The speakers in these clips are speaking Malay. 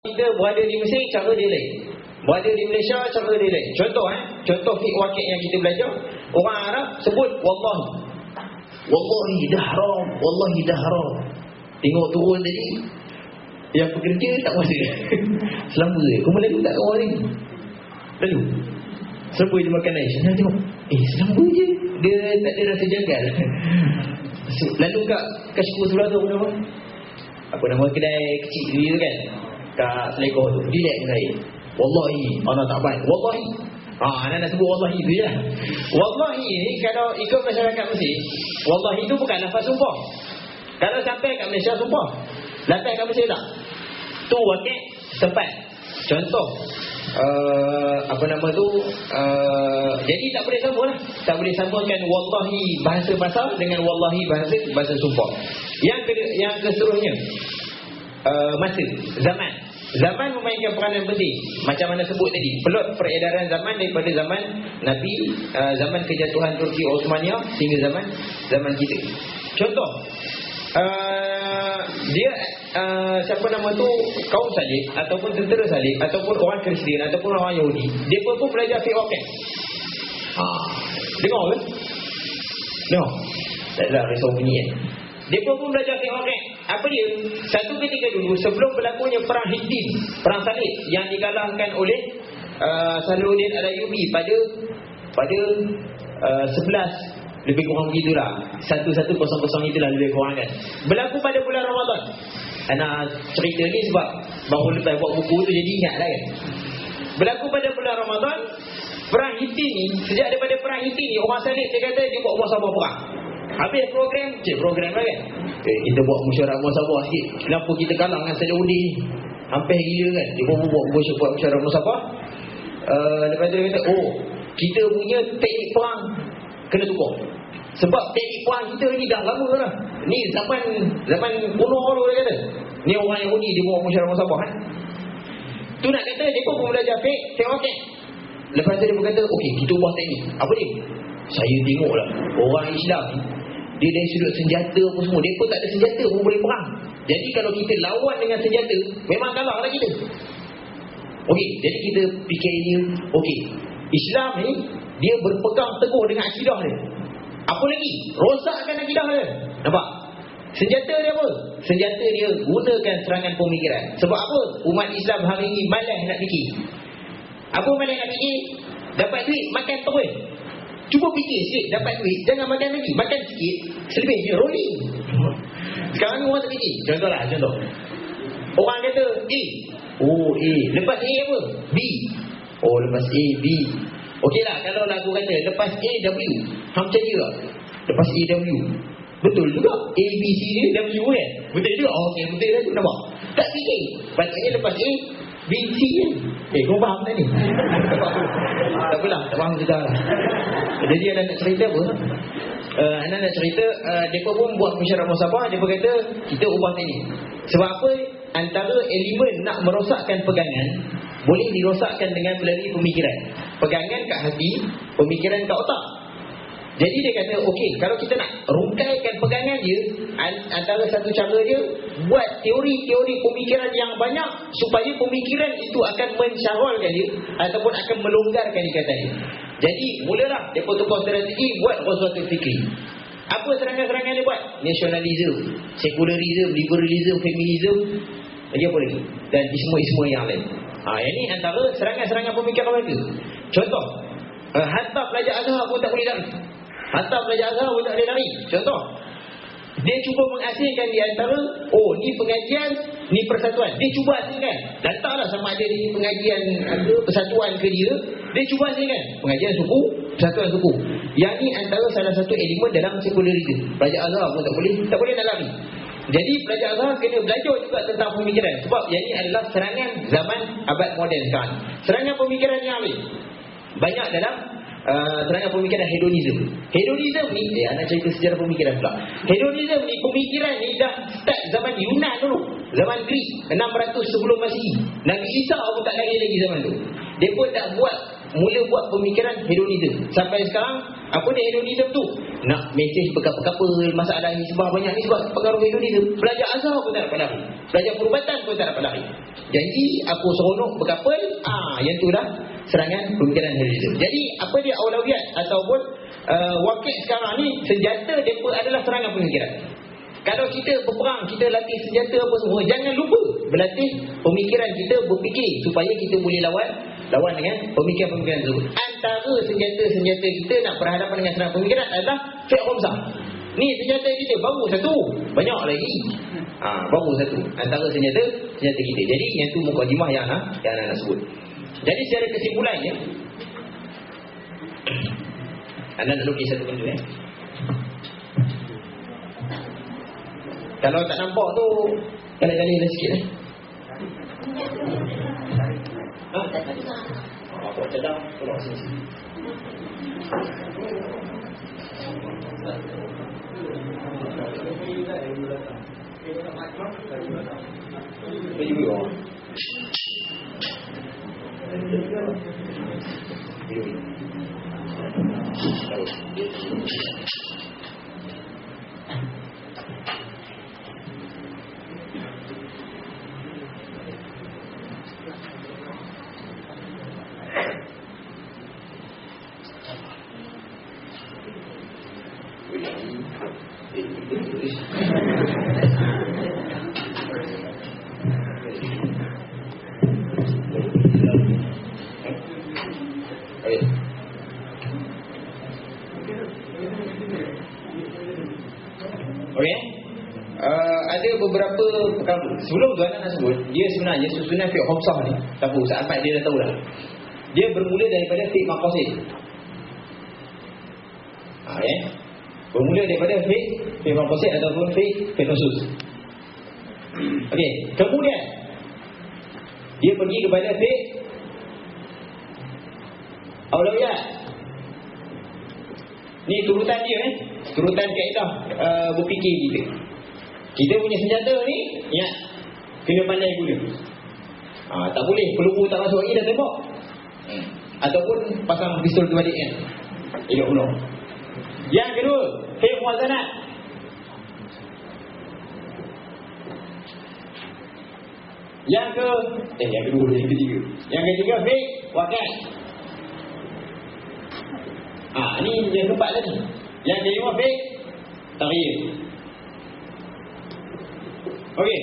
kita berada di Mesir, cara dia lain. Berada di Malaysia, cara dia lain. Contoh fiqh wakil yang kita belajar, orang Arab sebut wallahi. Wallahi dah haram, wallahi dah haram. Tengok turun tadi, yang pekerja tak puasa. Selamba je. Kau Melayu tak orang ni? Lalu selamba je makan air. Saya tengok, selamba je. Dia tak ada rasa janggal. Lalu kat Kashmir sebelah tu apa nama kedai kecil dia kan, kat Selangor tu, dia lihat saya, wallahi anak tak baik, wallahi. Anak nak sebut wallahi tu je. Wallahi ni kalau ikut masyarakat Mesir, wallahi tu bukan lafaz sumpah. Kalau sampai kat Malaysia sumpah, sampai kat Mesir tak, tu wakil sempat. Contoh apa nama tu, jadi tak boleh sambung lah. Tak boleh sambungkan wallahi bahasa pasal dengan wallahi bahasa sumpah. Yang keseluruhnya, masa, zaman memainkan peranan penting. Macam mana sebut tadi, pelot peredaran zaman daripada zaman Nabi, zaman kejatuhan Turki Osmania sehingga zaman kita. Contoh, dia siapa nama tu, kaum salib ataupun tentera salib ataupun orang Kristian ataupun orang Yahudi, dia pun belajar fiqh wakil. Dengar ke? Dengar? Tak ada risau bunyi kan? Dia pun belajar fiqh wakil. Apa dia? Satu ketika dulu sebelum berlakunya perang Hittin, perang salib yang dikalahkan oleh Salahuddin Al-Ayyubi pada 11 lebih kurang begitulah, 1100 itulah lebih kurang kan, berlaku pada bulan Ramadan. Anak cerita ni sebab baru lepas buat buku tu jadi ingat lah kan. Berlaku pada bulan Ramadan. Perang Hittin ni, sejak daripada perang Hittin ni, orang salib dia kata dia buat muasabah perang. Habis program lah kan, kita buat muasabah sikit. Kenapa kita kalah dengan Salahuddin ni, hampir gila kan. Dia pun buat muasabah. Lepas tu dia kata, kita punya teknik perang kena tukar. Sebab teknik perang kita ni dah lama lah. Ni zaman kuno dulu dia kata. Ni orang Yahudi dia buat muasabah kan. Tu nak kata dia pun belajar fiqh wakil. Lepas tu dia pun kata, okey, kita ubah teknik. Apa dia? Saya tengoklah orang Islam ni, dia dari sudut senjata apa semua, dia pun tak ada senjata pun boleh perang. Jadi kalau kita lawan dengan senjata, memang kalah lah kita. Okey, jadi kita fikir dia, okey, Islam ni dia berpegang teguh dengan akidah dia. Apa lagi? Rosakkan akidah dia. Nampak? Senjata dia apa? Senjata dia gunakan serangan pemikiran. Sebab apa? Umat Islam hari ini malas nak fikir. Apa malas nak fikir? Dapat duit, makan terus. Cuba fikir sikit, dapat duit, jangan makan lagi. Makan sikit, selebihnya rolling. Sekarang orang tak fikir. Contoh. Orang kata A. A. Lepas A apa? B. Lepas A, B. Okey lah, kalau lagu kata lepas A, W. Hang percaya tak? Lepas A, W. Betul juga. A, B, C dia W kan? Betul juga. Okey, betul lah tu, nampak? Tak fikir. Patutnya lepas A, B, C kan? Kau faham tak ni? Tak apalah, tak faham juga lah. Jadi anda nak cerita apa? Anda nak cerita, dia pun buat musyawarah muhasabah. Dia pun kata kita ubah teknik. Sebab apa? Antara elemen nak merosakkan pegangan boleh dirosakkan dengan melalui pemikiran. Pegangan kat hati, pemikiran kat otak. Jadi dia kata, okey, kalau kita nak rungkaikan pegangan dia, antara satu cara dia, buat teori-teori pemikiran yang banyak supaya pemikiran itu akan mensyarolkan dia ataupun akan melonggarkan ikatan dia. Jadi mulalah dia tukar strategi, buat ghazwatul fikri. Apa serangan-serangan dia buat? Nasionalisme, sekularisme, liberalisme, feminisme, lagi apa lagi? Dan isme-isme yang lain. Yang ni antara serangan-serangan pemikiran mereka. Contoh, hatta pelajar Azhar pun tak boleh lari. Hatta pelajar Azhar pun tak boleh lari. Contoh, dia cuba mengasingkan di antara, ni pengajian, ni persatuan. Dia cuba asingkan. Dan taklah sama ada ni pengajian persatuan ke dia. Dia cuba asingkan. Pengajian suku, persatuan suku. Yang ni antara salah satu elemen dalam sekularisme. Pelajar Azhar pun tak boleh nak lari. Jadi pelajar Azhar kena belajar juga tentang pemikiran. Sebab yang ini adalah serangan zaman abad moden sekarang. Serangan pemikiran yang lain banyak dalam serangan pemikiran hedonisme. Hedonisme ni, nak cerita sejarah pemikiran pula. Hedonisme ni, pemikiran ni dah start zaman Yunan dulu. Zaman Greek, 600 sebelum Masihi. Nabi Isa pun tak lahir lagi zaman tu. Dia pun tak buat mula buat pemikiran hedonism. Sampai sekarang, apa dia hedonism tu? Nak mesej berkapa-kapa, masalah hisbah banyak ni sebab pengaruh hedonism. Belajar azhar pun tak dapat lari. Belajar perubatan pun tak dapat lari. Janji aku seronok berkapal, yang tu dah serangan pemikiran hedonism. Jadi, apa dia aulawiyat ataupun wakil sekarang ni, senjata mereka adalah serangan pemikiran. Kalau kita berperang, kita latih senjata apa semua, jangan lupa berlatih pemikiran kita, berfikir supaya kita boleh lawan dengan pemikiran-pemikiran tersebut. Antara senjata-senjata kita nak berhadapan dengan serangan pemikiran adalah fiqh khamsah. Ni senjata kita baru satu, banyak lagi. Baru satu antara senjata kita. Jadi yang tu mukadimah yang nak sebut. Jadi secara kesimpulannya, anda nak lukis satu benda Kalau tak nampak tu, kali-kali dah sikit Aku cadang, tolong sini. Bagi bawah. Ada beberapa perkara. Sebelum tu anak nak sebut, dia sebenarnya susunan fiqh khamsah ni, tahu Ustaz Ahmad dia dah tahu dah. Dia bermula daripada fiqh maqasid. Bermula daripada fiqh maqasid ataupun fiqh nusus. Okey, kemudian dia pergi kepada fiqh aulawiyat. Ni turutan dia turutan kaedah berfikir kita. Kita punya senjata ni, kena pandai guna. Tak boleh peluru tak masuk lagi dah tembak. Ataupun pasang pistol terbalik kan. Elok penuh. Yang kedua, fiqh muwazanat. Yang ketiga. Yang ketiga fiqh waqi'. Ni yang keempat tadi. Yang kelima fiqh taghyir. Okey,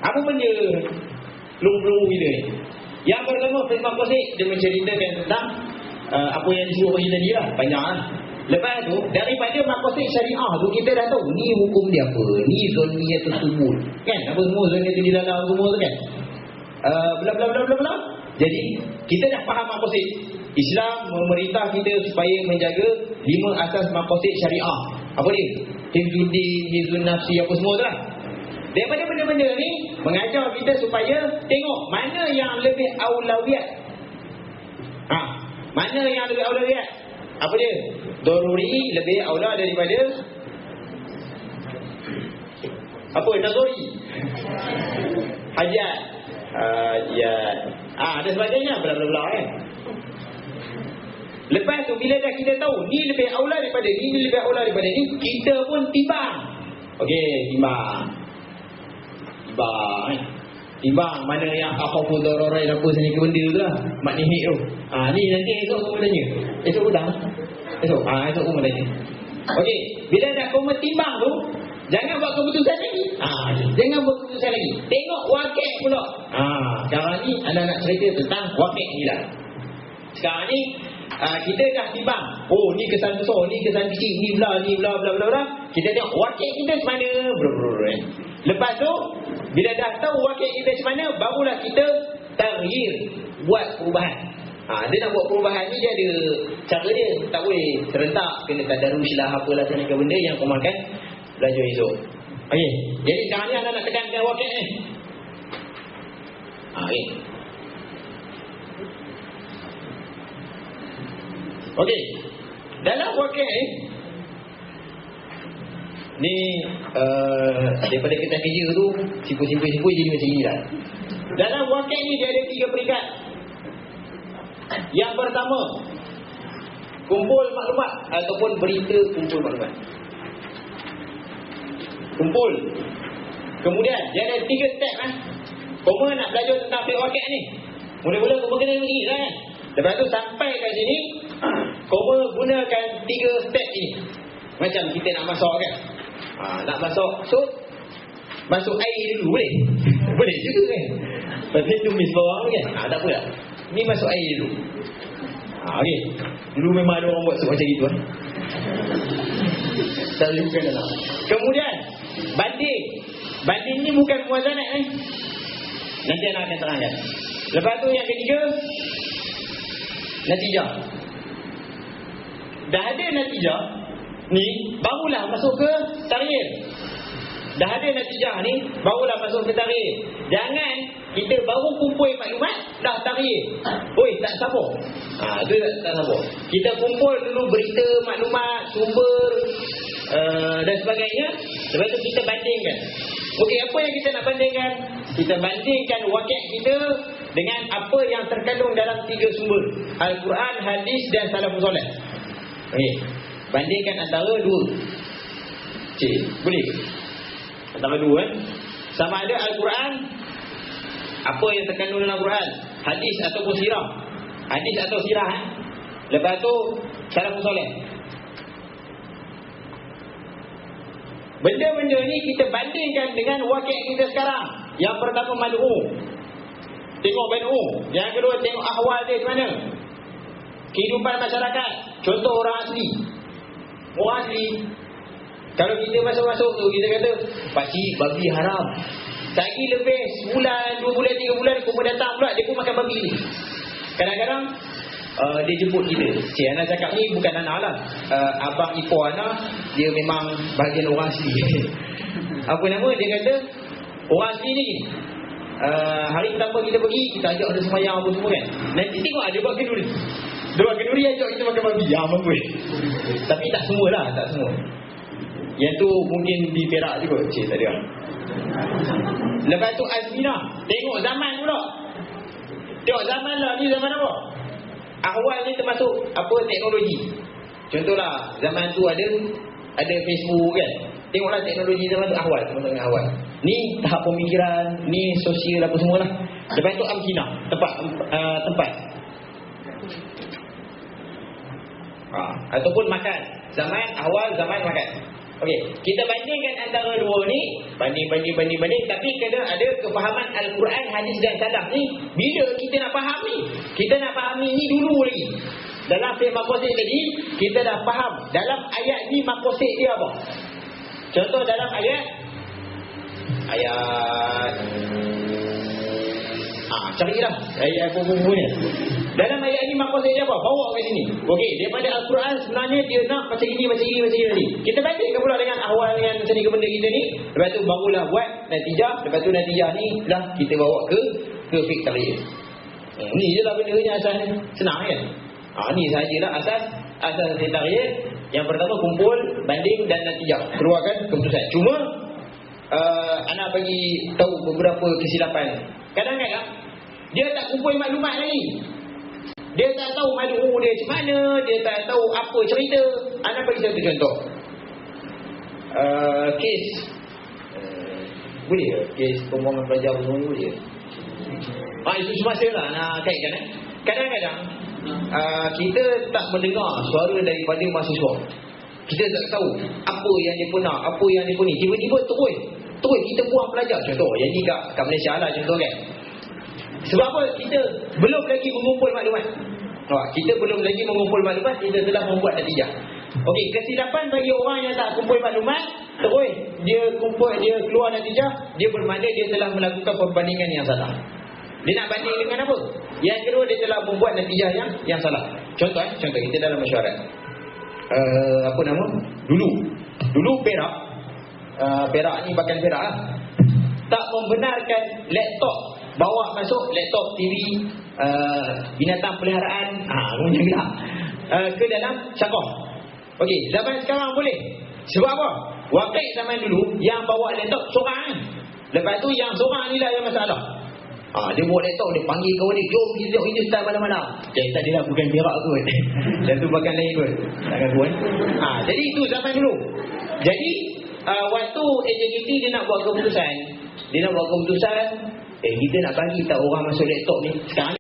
apa benda belum kita ni? Yang pertama fiqh maqasid, dia menceritakan tentang apa yang disebut kita ni lah, banyak lah. Lepas tu, daripada maqasid syariah tu kita dah tahu ni hukum dia apa, ni zoniyah tersebut. Kan? Apa semua zoniyah di dalam semua tu kan? Bla bla bla bla bla. Jadi, kita dah faham maqasid. Islam memerintah kita supaya menjaga 5 asas maqasid syariah. Apa dia? Hifzuddin, hifzun nafsi, apa semua tu lah. Daripada benda-benda ni mengajar kita supaya tengok mana yang lebih aulawiyat. Mana yang lebih aulawiyat? Apa dia? Daruri lebih aula daripada apa? Nazari. Hajat. Ada sebagainya bla bla bla kan. Lepas tu bila dah kita tahu ni lebih aula daripada ni, ni lebih aula daripada ni, kita pun timbang. Okey, timbang mana yang akhaful dararain apa sini ke benda tu lah, maknihik tu. Ni nanti esok kamu tanya. Esok udang. Esok kamu tanya. Okey, bila dah kamu timbang tu, jangan buat keputusan lagi. Jangan buat keputusan lagi. Tengok wakil pula. Sekarang ni anda nak cerita tentang wakil ni lah. Sekarang ni kita dah timbang. Oh, ni kesan besar, ni kesan kecil, ni bla bla bla. Kita tengok wakil kita macam mana. Lepas tu bila dah tahu wakil kita macam mana, barulah kita taghyir, buat perubahan. Dia nak buat perubahan ni dia ada cara dia. Tak boleh serentak, kena tadarus lah apalah sana ke benda yang kau makan belajar esok. Okey, jadi sekarang ni anda nak tekankan wakil ni. Okey. Okey. Dalam wakil ni daripada kita kerja tu simpul-simpul jadi macam ni lah. Dalam wakil ni dia ada 3 peringkat. Yang pertama, kumpul maklumat ataupun berita kumpul maklumat. Kumpul. Kemudian dia ada 3 step Koma nak belajar tentang fiqh wakil ni. Mula-mula koma kena begini lah kan. Lepas tu sampai kat sini, koma gunakan 3 step ini. Macam kita nak masak kan. Nak masak, so masuk air dulu boleh? Boleh juga kan. Lepas tu tumis bawang kan. Tak apa lah. Ni masuk air dulu. Okay. Dulu memang ada orang buat sup macam itu tak boleh bukan dalam. Kemudian banding. Banding ni bukan muazanat nanti anak akan terangkan. Lepas tu yang ketiga, natijah. Dah ada natijah ni, barulah masuk ke tarikh. Dah ada natijah ni, barulah masuk ke tarikh. Jangan kita baru kumpul maklumat dah tarikh. Oi, tak sabar. Tu tak sabar. Kita kumpul dulu berita, maklumat, sumber dan sebagainya. Lepas tu kita bandingkan. Okey, apa yang kita nak bandingkan? Kita bandingkan wakil kita dengan apa yang terkandung dalam 3 sumber, Al-Quran, hadis dan salafus soleh. Okey, bandingkan antara 2. Boleh? Antara 2 sama ada Al-Quran, apa yang terkandung dalam Al-Quran, hadis ataupun sirah. Hadis atau sirah Lepas tu salafus soleh. Benda-benda ni kita bandingkan dengan wakil kita sekarang. Yang pertama mad'u, tengok mad'u. Yang kedua tengok ahwal dia macam mana, kehidupan masyarakat. Contoh orang asli. Orang asli, kalau kita masuk-masuk tu, kita kata pakcik babi haram. Lagi lebih sebulan, 2 bulan, 3 bulan, kau datang pula dia pun makan babi ni. Kadang-kadang dia jemput kita. Cik Ana cakap ni bukan anak lah, abang ipar Ana, dia memang bahagian orang asli. Apa nama dia kata, orang asli ni hari pertama kita pergi, kita ajak dia semayang apa semua kan. Nanti tengok ada buat kenduri. Dia buat kenduri ajak kita makan babi. Bagus. Tapi tak semualah, tak semua. Yang tu mungkin di Perak juga. Cik tak ada. Lepas tu Azminah, tengok zaman pula. Tengok zaman lah, ni zaman apa? Ahwal ni termasuk apa, teknologi. Contohlah zaman tu ada Facebook kan. Tengoklah teknologi zaman tu, ahwal, termasuk dengan ahwal. Ni tahap pemikiran, ni sosial apa semualah. Lepas tu amkinah, tempat. Ataupun makan. Zaman ahwal, zaman makan. Okey, kita bandingkan antara 2 ni, banding. Tapi kena ada kefahaman Al-Quran, hadis dan salaf ni. Bila kita nak faham ni, kita nak fahami ni dulu lagi. Dalam fiqh maqasid tadi, kita dah faham dalam ayat ni maqasid dia apa. Contoh dalam ayat carilah ayat apa-apa. Dalam ayat ni maqasid dia apa? Bawa ke sini. Okey, daripada Al-Quran sebenarnya dia nak macam gini. Kita bandingkan pula dengan ahwal dengan seni benda kita ni. Lepas tu barulah buat natijah. Lepas tu natijah ni dah kita bawa ke fiqh tarikh. Ni je lah benda ni asas ni. Senang kan? Ni sahajalah asas fiqh tarikh. Yang pertama kumpul, banding dan natijah. Keluarkan keputusan. Cuma Ana bagi tahu beberapa kesilapan. Kadang-kadang dia tak kumpul maklumat lagi. Dia tak tahu mad'u dia macam mana, dia tak tahu apa cerita. Ana bagi satu contoh. Kes boleh ke? Kes pembuangan pelajar semua boleh ke? Itu semasa lah nak kaitkan. Kadang-kadang kita tak mendengar suara daripada mahasiswa. Kita tak tahu apa yang dia pernah, apa yang dia pernah. Tiba-tiba terus kita buang pelajar. Contoh, yang ni kat Malaysia lah contoh kan. Sebab apa? Kita belum lagi mengumpul maklumat. Kita belum lagi mengumpul maklumat, kita telah membuat natijah. Okey, kesilapan bagi orang yang tak kumpul maklumat, terus dia keluar natijah, dia bermakna dia telah melakukan perbandingan yang salah. Dia nak banding dengan apa? Yang kedua, dia telah membuat natijah yang salah. Contoh kita dalam mesyuarat. Apa nama? Dulu Perak ni bahkan Perak lah, tak membenarkan laptop, bawa masuk laptop, TV, binatang peliharaan, macam gila, ke dalam syakor. Okey, zaman sekarang boleh. Sebab apa? Wakil zaman dulu yang bawa laptop seorang. Lepas tu yang seorang ni lah yang masalah. Dia bawa laptop, dia panggil kawan dia, jom kita tengok ini style malam-malam. Tadi lah bukan berak kot. Dan tu bahkan lain kot. Takkan kuat. Jadi itu zaman dulu. Jadi waktu executive dia nak buat keputusan, kita nak bagi tak orang masuk laptop ni. Sekarang